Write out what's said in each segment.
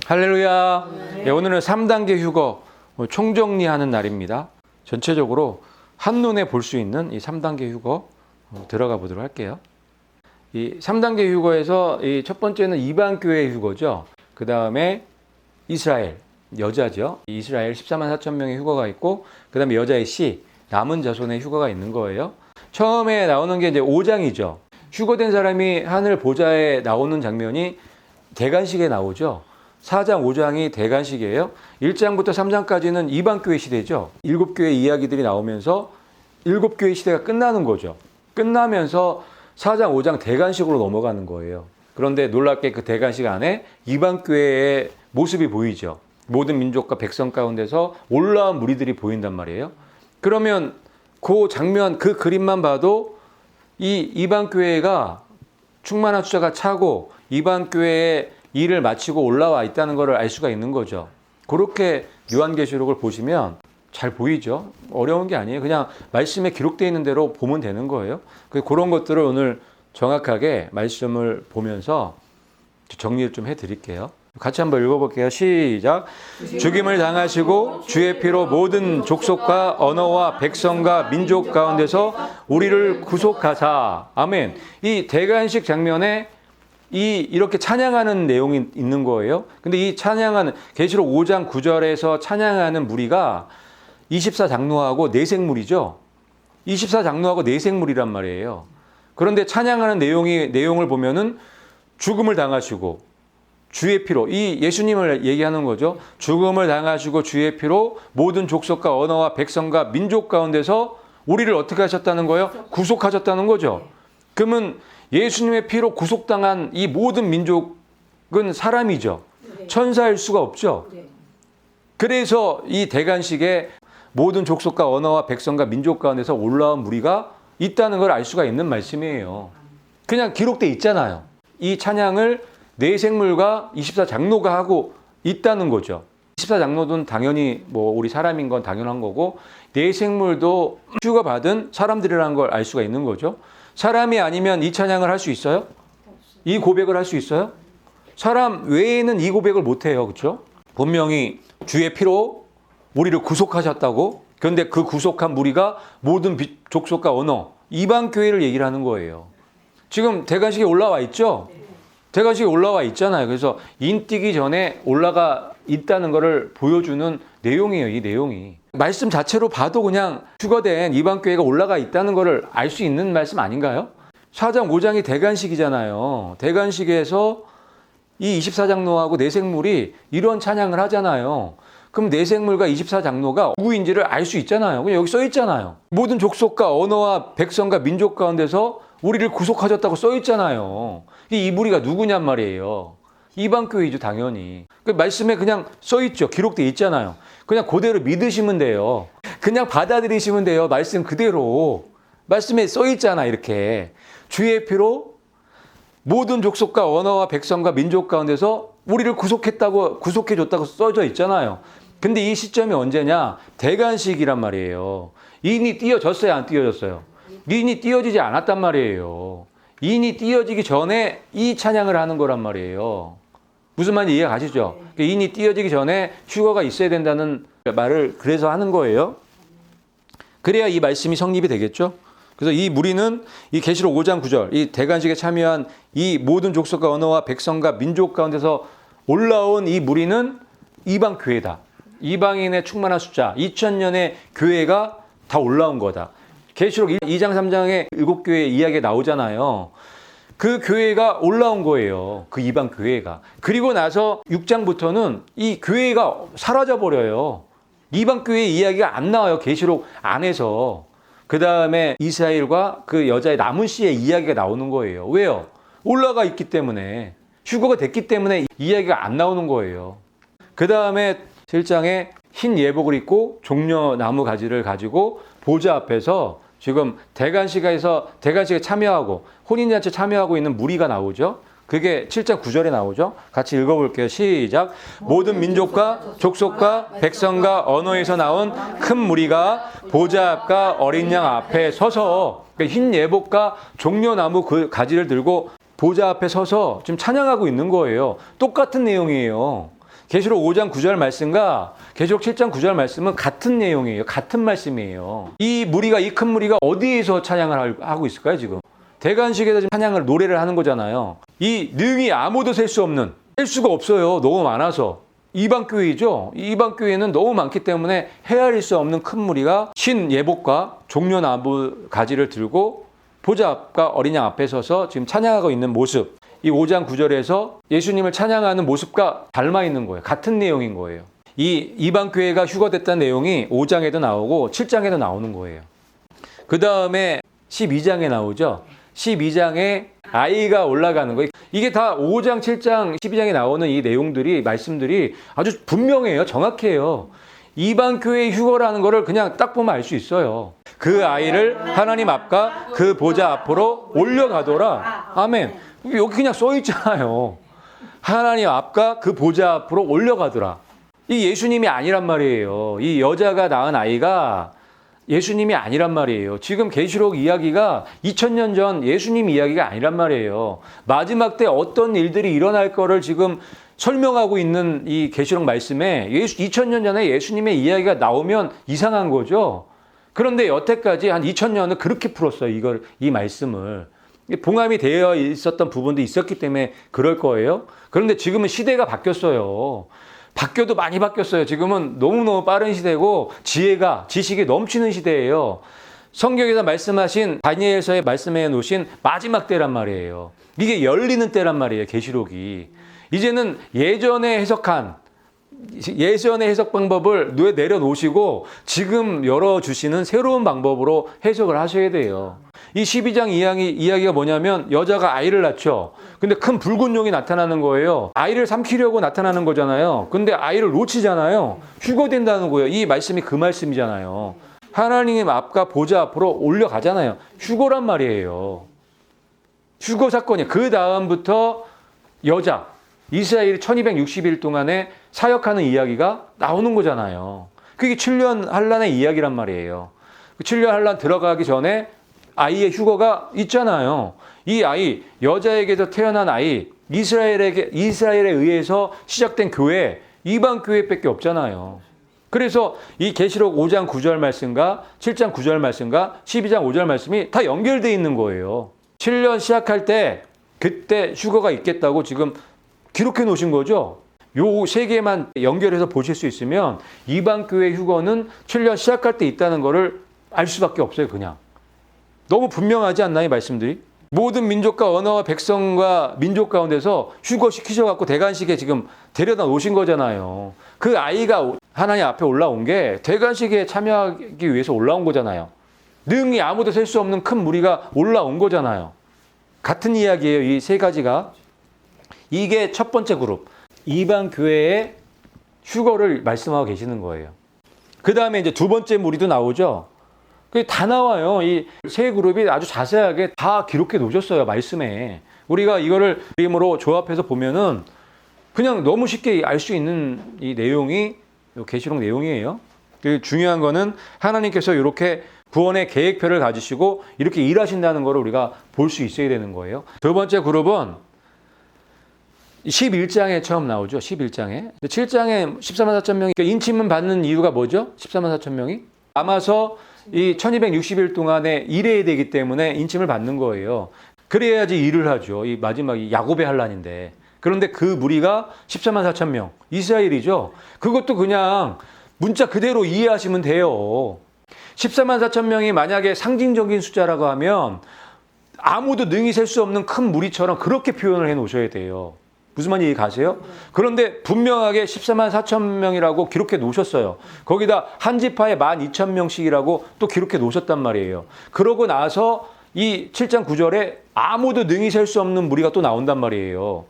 할렐루야. 네, 오늘은 3단계 휴거 총정리하는 날입니다. 전체적으로 한눈에 볼 수 있는 이 3단계 휴거 들어가 보도록 할게요. 이 3단계 휴거에서 이 첫 번째는 이방교회 휴거죠. 그 다음에 이스라엘, 여자죠. 이스라엘 14만 4천 명의 휴거가 있고, 그 다음에 여자의 씨, 남은 자손의 휴거가 있는 거예요. 처음에 나오는 게 이제 5장이죠. 휴거된 사람이 하늘 보좌에 나오는 장면이 대관식에 나오죠. 4장, 5장이 대관식이에요. 1장부터 3장까지는 이방교회 시대죠. 7교회 이야기들이 나오면서 7교회 시대가 끝나는 거죠. 끝나면서 4장, 5장 대관식으로 넘어가는 거예요. 그런데 놀랍게 그 대관식 안에 이방교회의 모습이 보이죠. 모든 민족과 백성 가운데서 올라온 무리들이 보인단 말이에요. 그러면 그 장면, 그 그림만 봐도 이 이방교회가 충만한 숫자가 차고 이방교회의 일을 마치고 올라와 있다는 것을 알 수가 있는 거죠. 그렇게 요한계시록을 보시면 잘 보이죠. 어려운 게 아니에요. 그냥 말씀에 기록되어 있는 대로 보면 되는 거예요. 그런 것들을 오늘 정확하게 말씀을 보면서 정리를 좀 해드릴게요. 같이 한번 읽어볼게요. 시작. 죽임을 당하시고 주의 피로 모든 족속과 언어와 백성과 민족 가운데서 우리를 구속하사. 아멘. 이 대관식 장면에 이렇게 찬양하는 내용이 있는 거예요. 근데 이 찬양하는 계시록 5장 9절에서 찬양하는 무리가 24장로하고 내생물이죠. 24장로하고 내생물이란 말이에요. 그런데 찬양하는 내용을 보면은 죽음을 당하시고 주의 피로, 이 예수님을 얘기하는 거죠. 죽음을 당하시고 주의 피로 모든 족속과 언어와 백성과 민족 가운데서 우리를 어떻게 하셨다는 거예요? 구속하셨다는 거죠. 그러면 예수님의 피로 구속당한 이 모든 민족은 사람이죠. 천사일 수가 없죠. 그래서 이 대관식에 모든 족속과 언어와 백성과 민족 가운데서 올라온 무리가 있다는 걸 알 수가 있는 말씀이에요. 그냥 기록돼 있잖아요. 이 찬양을 내생물과 24장로가 하고 있다는 거죠. 24장로는 당연히 우리 사람인 건 당연한 거고, 내생물도 휴거받은 사람들이라는 걸 알 수가 있는 거죠. 사람이 아니면 이 찬양을 할 수 있어요? 이 고백을 할 수 있어요? 사람 외에는 이 고백을 못 해요. 그렇죠? 분명히 주의 피로 우리를 구속하셨다고. 그런데 그 구속한 무리가 모든 족속과 언어, 이방 교회를 얘기를 하는 거예요. 지금 대관식에 올라와 있죠? 대관식에 올라와 있잖아요. 그래서 인뛰기 전에 올라가 있다는 것을 보여주는 내용이에요. 이 내용이. 말씀 자체로 봐도 그냥 휴거된 이방교회가 올라가 있다는 것을 알 수 있는 말씀 아닌가요? 4장, 5장이 대관식이잖아요. 대관식에서 이 24장로하고 내생물이 이런 찬양을 하잖아요. 그럼 내생물과 24장로가 누구인지를 알 수 있잖아요. 그냥 여기 써 있잖아요. 모든 족속과 언어와 백성과 민족 가운데서 우리를 구속하셨다고 써 있잖아요. 이 무리가 누구냔 말이에요. 이방교회죠, 당연히. 그 말씀에 그냥 써 있죠. 기록돼 있잖아요. 그냥 그대로 믿으시면 돼요. 그냥 받아들이시면 돼요. 말씀 그대로. 말씀에 써 있잖아, 이렇게. 주의 피로 모든 족속과 언어와 백성과 민족 가운데서 우리를 구속해줬다고 써져 있잖아요. 근데 이 시점이 언제냐? 대관식이란 말이에요. 인이 띄어졌어요, 안 띄어졌어요? 인이 띄어지지 않았단 말이에요. 인이 띄어지기 전에 이 찬양을 하는 거란 말이에요. 무슨 말인지 이해 가시죠? 인이 띄어지기 전에 휴거가 있어야 된다는 말을 그래서 하는 거예요. 그래야 이 말씀이 성립이 되겠죠? 그래서 이 무리는 이 계시록 5장 9절, 이 대관식에 참여한 이 모든 족속과 언어와 백성과 민족 가운데서 올라온 이 무리는 이방 교회다. 이방인의 충만한 숫자, 2000년의 교회가 다 올라온 거다. 계시록 2장 3장에 7교회 이야기가 나오잖아요. 그 교회가 올라온 거예요. 그 이방 교회가. 그리고 나서 6장부터는 이 교회가 사라져 버려요. 이방 교회 이야기가 안 나와요. 계시록 안에서. 그 다음에 이스라엘과 그 여자의 남은 씨의 이야기가 나오는 거예요. 왜요? 올라가 있기 때문에. 휴거가 됐기 때문에 이야기가 안 나오는 거예요. 그 다음에 7장에 흰 예복을 입고 종려 나무 가지를 가지고 보좌 앞에서 지금 대관식에 참여하고 혼인잔치에 참여하고 있는 무리가 나오죠. 그게 7장 9절에 나오죠. 같이 읽어볼게요. 시작. 모든 민족과 족속과 백성과 언어에서 나온 큰 무리가 보좌 앞과 어린 양 앞에 서서, 흰 예복과 종려나무 그 가지를 들고 보좌 앞에 서서 지금 찬양하고 있는 거예요. 똑같은 내용이에요. 계시록 5장 9절 말씀과 계시록 7장 9절 말씀은 같은 내용이에요. 같은 말씀이에요. 이 무리가, 이 큰 무리가 어디에서 찬양을 하고 있을까요, 지금? 대관식에서 지금 찬양을, 노래를 하는 거잖아요. 이 능히 아무도 셀 수 없는, 셀 수가 없어요. 너무 많아서. 이방교회죠. 이방교회는 너무 많기 때문에 헤아릴 수 없는 큰 무리가 신 예복과 종려나무 가지를 들고 보좌 앞과 어린 양 앞에 서서 지금 찬양하고 있는 모습. 이 5장 9절에서 예수님을 찬양하는 모습과 닮아 있는 거예요. 같은 내용인 거예요. 이 이방교회가 휴거됐다는 내용이 5장에도 나오고 7장에도 나오는 거예요. 그 다음에 12장에 나오죠. 12장에 아이가 올라가는 거예요. 이게 다 5장, 7장, 12장에 나오는 이 내용들이, 말씀들이 아주 분명해요. 정확해요. 이방교회의 휴거라는 거를 그냥 딱 보면 알 수 있어요. 그 아이를 하나님 앞과 그 보좌 앞으로 올려가더라. 아멘. 여기 그냥 써 있잖아요. 하나님 앞과 그 보좌 앞으로 올려가더라. 이 예수님이 아니란 말이에요. 이 여자가 낳은 아이가 예수님이 아니란 말이에요. 지금 계시록 이야기가 2000년 전 예수님 이야기가 아니란 말이에요. 마지막 때 어떤 일들이 일어날 거를 지금 설명하고 있는 이 계시록 말씀에 2000년 전에 예수님의 이야기가 나오면 이상한 거죠. 그런데 여태까지 한 2000년을 그렇게 풀었어요. 이 말씀을. 봉함이 되어 있었던 부분도 있었기 때문에 그럴 거예요. 그런데 지금은 시대가 바뀌었어요. 바뀌어도 많이 바뀌었어요. 지금은 너무너무 빠른 시대고 지식이 넘치는 시대예요. 성경에서 말씀하신 다니엘서에 말씀해 놓으신 마지막 때란 말이에요. 이게 열리는 때란 말이에요. 계시록이. 이제는 예전에 해석 방법을 내려놓으시고 지금 열어주시는 새로운 방법으로 해석을 하셔야 돼요. 이 12장 이야기가 뭐냐면 여자가 아이를 낳죠. 근데 큰 붉은 용이 나타나는 거예요. 아이를 삼키려고 나타나는 거잖아요. 근데 아이를 놓치잖아요. 휴거된다는 거예요. 이 말씀이 그 말씀이잖아요. 하나님 앞과 보좌 앞으로 올려가잖아요. 휴거란 말이에요. 휴거 사건이. 그 다음부터 여자, 이스라엘이 1260일 동안에 사역하는 이야기가 나오는 거잖아요. 그게 7년 환란의 이야기란 말이에요. 7년 환란 들어가기 전에 아이의 휴거가 있잖아요. 이 아이, 여자에게서 태어난 아이, 이스라엘에 의해서 시작된 교회, 이방 교회밖에 없잖아요. 그래서 이 계시록 5장 9절 말씀과 7장 9절 말씀과 12장 5절 말씀이 다 연결되어 있는 거예요. 7년 시작할 때 그때 휴거가 있겠다고 지금 기록해 놓으신 거죠. 요 세 개만 연결해서 보실 수 있으면 이방 교회 휴거는 7년 시작할 때 있다는 거를 알 수밖에 없어요. 그냥. 너무 분명하지 않나요, 말씀들이? 모든 민족과 언어와 백성과 민족 가운데서 휴거시키셔갖고 대관식에 지금 데려다 놓으신 거잖아요. 그 아이가 하나님 앞에 올라온 게 대관식에 참여하기 위해서 올라온 거잖아요. 능히 아무도 셀 수 없는 큰 무리가 올라온 거잖아요. 같은 이야기예요, 이 세 가지가. 이게 첫 번째 그룹. 이방 교회의 휴거를 말씀하고 계시는 거예요. 그 다음에 이제 두 번째 무리도 나오죠. 그게 다 나와요. 이 세 그룹이 아주 자세하게 다 기록해 놓으셨어요, 말씀에. 우리가 이거를 그림으로 조합해서 보면은 그냥 너무 쉽게 알 수 있는 이 내용이 계시록 내용이에요. 중요한 거는 하나님께서 이렇게 구원의 계획표를 가지시고 이렇게 일하신다는 것을 우리가 볼 수 있어야 되는 거예요. 두 번째 그룹은 11장에 처음 나오죠. 11장에. 7장에 14만 4천 명이 인침을 받는 이유가 뭐죠? 14만 4천 명이? 남아서 이 1260일 동안에 일해야 되기 때문에 인침을 받는 거예요. 그래야지 일을 하죠. 이 마지막이 야곱의 환란인데. 그런데 그 무리가 14만 4천 명. 이스라엘이죠. 그것도 그냥 문자 그대로 이해하시면 돼요. 14만 4천 명이 만약에 상징적인 숫자라고 하면 아무도 능히 셀 수 없는 큰 무리처럼 그렇게 표현을 해 놓으셔야 돼요. 무슨 말인지 가세요? 그런데 분명하게 14만 4천 명이라고 기록해 놓으셨어요. 거기다 한 지파에 12,000명씩이라고 또 기록해 놓으셨단 말이에요. 그러고 나서 이 7장 9절에 아무도 능히 셀 수 없는 무리가 또 나온단 말이에요.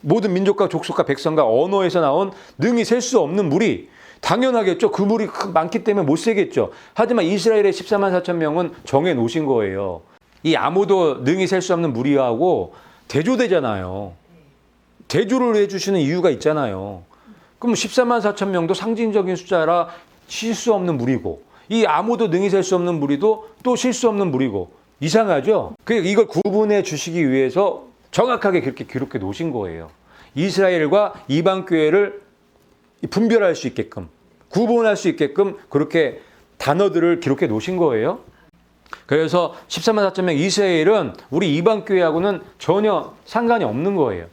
모든 민족과 족속과 백성과 언어에서 나온 능히 셀 수 없는 무리. 당연하겠죠. 그 무리 많기 때문에 못 세겠죠. 하지만 이스라엘의 14만 4천 명은 정해 놓으신 거예요. 이 아무도 능히 셀 수 없는 무리하고 대조되잖아요. 대조를 해주시는 이유가 있잖아요. 그럼 14만 4천 명도 상징적인 숫자라 쉴 수 없는 무리고 이 아무도 능히 셀 수 없는 무리도 또 쉴 수 없는 무리고 이상하죠? 이걸 구분해 주시기 위해서 정확하게 그렇게 기록해 놓으신 거예요. 이스라엘과 이방교회를 분별할 수 있게끔, 구분할 수 있게끔 그렇게 단어들을 기록해 놓으신 거예요. 그래서 14만 4천 명 이스라엘은 우리 이방 교회하고는 전혀 상관이 없는 거예요.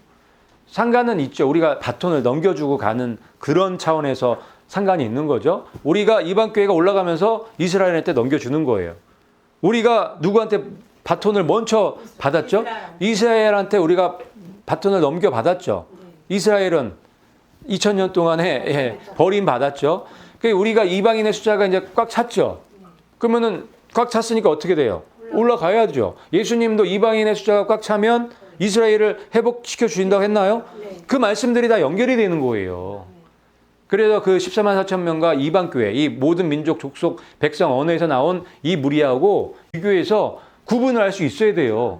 상관은 있죠. 우리가 바톤을 넘겨주고 가는 그런 차원에서 상관이 있는 거죠. 우리가 이방 교회가 올라가면서 이스라엘한테 넘겨주는 거예요. 우리가 누구한테 바톤을 먼저 받았죠? 이스라엘한테 우리가 바톤을 넘겨받았죠. 이스라엘은 2000년 동안에 버림받았죠. 우리가 이방인의 숫자가 이제 꽉 찼죠. 그러면은 꽉 찼으니까 어떻게 돼요? 올라가야죠. 예수님도 이방인의 숫자가 꽉 차면 이스라엘을 회복시켜 주신다고 했나요? 그 말씀들이 다 연결이 되는 거예요. 그래서 그 14만 4천 명과 이방교회, 이 모든 민족, 족속, 백성, 언어에서 나온 이 무리하고 비교해서 구분을 할 수 있어야 돼요.